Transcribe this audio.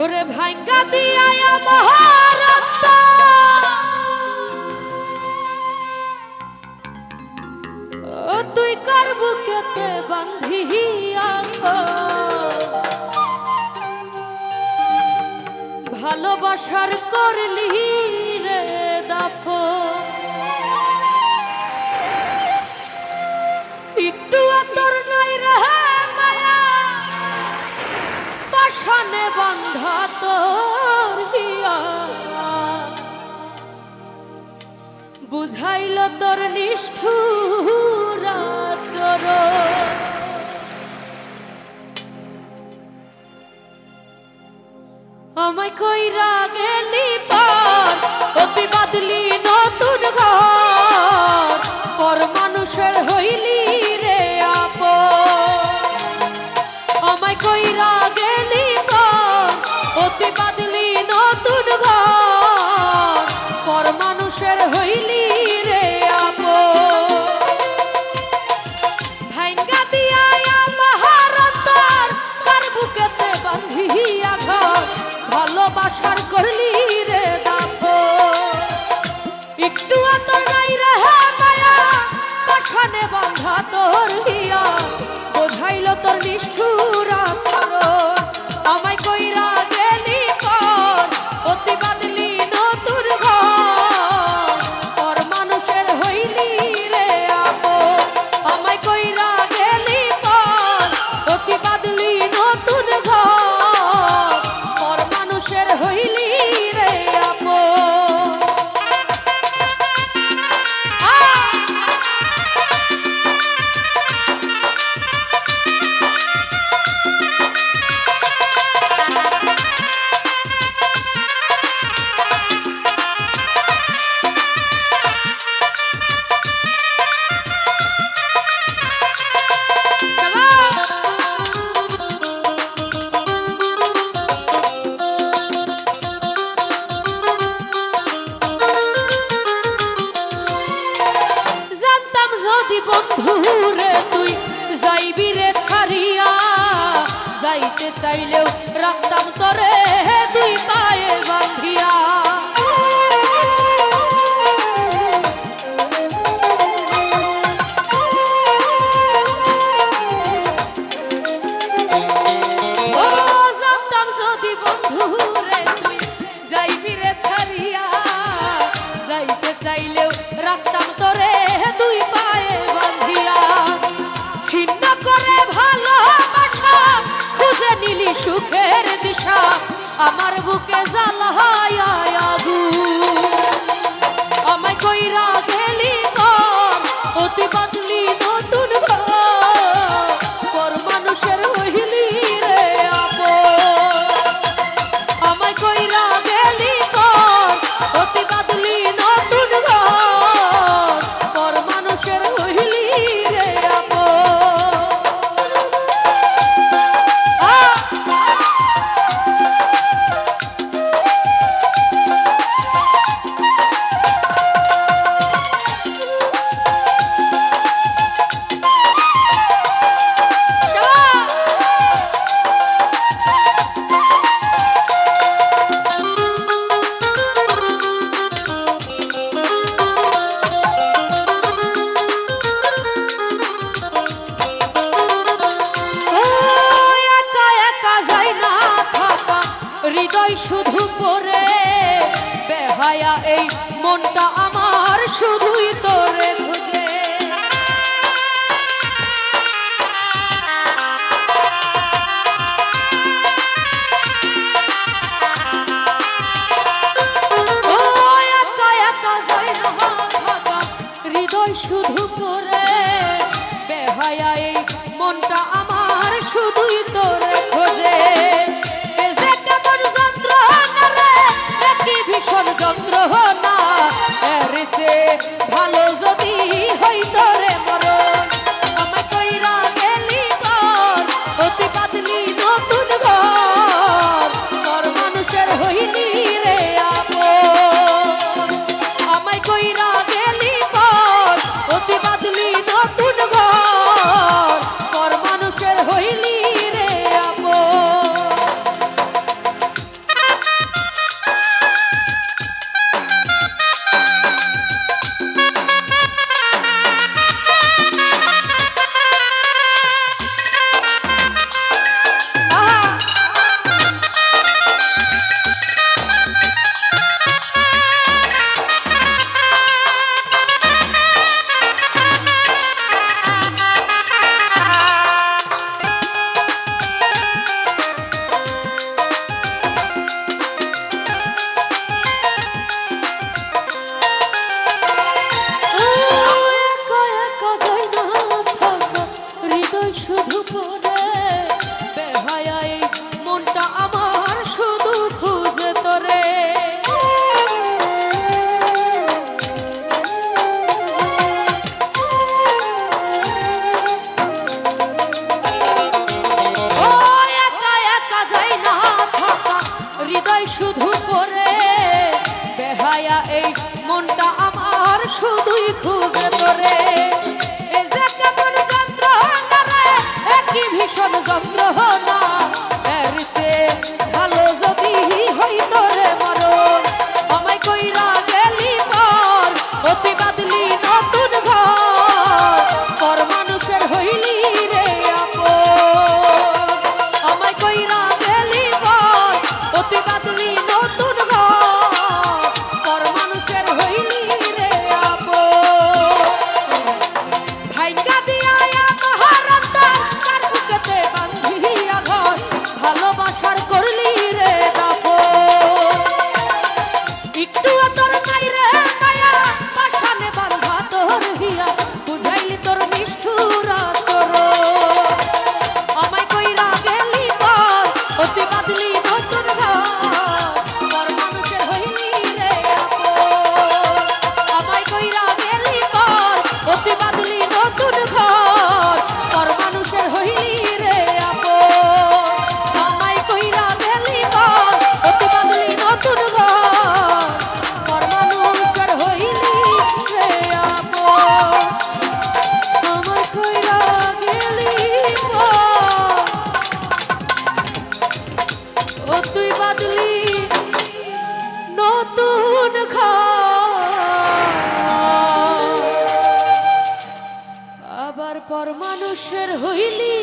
ওরে ভাঙ্গা দিয়া মহারত ও তুই কার বুকেতে বাঁধিয়া ভালোবাসার করলি রে দাফন একটু তোর নাই রে মায়া পাশানে বাঁধা তোর হিয়া বুঝাইল তোর নিষ্ঠুর আচরণ আমায় কইরা গেলি পার অতি বাদলি নতুন ঘর পর মানুষের হইলি রে আপন আমায় কইরা গেলি পার অতি বাদলি নতুন ঘর পর মানুষের হইলি রে আপন ভাঙ্গা দিয়া মহারতার তার বুকেতে বাঁধিয়া ঘর ভালোবাসার করলি রে দাফন একটু তোর নাই রে মায়া পাশানে বাঁধা তোর হিয়া বোঝাইল তোর নিষ্ঠুর আচরণ আমায় কইরা গেলি পর অতি বাদলি নতুন ঘর পর মানুষের হইলি রে আপন আমায় কইরা গেলি পর অতি বাদলি নতুন ঘর পর মানুষের হইলি রে আপন বন্ধুরে তুই যাইবি রে ছাড়িয়া যাইতে চাইলেও রাখতাম তোরে দুই পায়ে বাঁধিয়া ও জানতাম যদি বন্ধুরে তুই যাইবি রে ছাড়িয়া যাইতে চাইলেও রাখতাম তোরে দুই পায়ে ছিন্ন করে ভালোবাসা খুঁজে নিলি সুখের দিশা আমার বুকে জ্বালায় আগুন আমায় কইরা গেলি কর অতি বাদলি নতুন ঘর পর মানুষের হইলি রে আপন আমায় কইরা গেলি কর অতি বাদলি নতুন ঘর পর মানুষের হইলি রে হৃদয় শুধু পরে বেহায়া এই মনটা আমার শুধুই তোরে খুঁজে ও একা একা যায় না থাকা হৃদয় শুধু পরে বেহায়া এই মনটা আমার শুধুই তোরে খোঁজে ভীষণ যন্ত্রণা এর চেয়ে ভালো যদি হৃদয় শুধু করে বেহায়া এই মনটা আমার শুধুই খুঁজে তোরে এই যে কেমন যন্ত্রণা রে একই ভীষণ যন্ত্রণা এর চেয়ে ভালো যদি হইতো রে মরণ আমায় কইরা গেলি পর অতি বাদলি নতুন ঘর পর মানুষের হইলি রে আপন আমায় কইরা গেলি পর অতি বাদলি নতুন ঘর পর মানুষের হইলি রে আপন ভাইকা দিয়া আমার অন্তর তার বুকেতে বাঁধিয়া ঘর ভালোবাসার করলি রে দাফন একটু তোর মাইরে মায়া পাশানে বাঁধা তোর হিয়া বুঝাইলি তোর নিষ্ঠুর আচরণ আমায় কইরা গেলি পর অতি বাদলি নতুন ঘর পর মানুষের হইলি রে আপন আমায় কইরা গেলি পর অতি বাদলি নতুন ঘর পর মানুষের হইলি রে আপন আমায় কইরা গেলি পর অতি বাদলি নতুন ঘর পর মানুষের হইলি রে আপন আমায় কইরা গেলি পর ও তুই বাদলি নতুন ঘর আবার পর মানুষের হইলি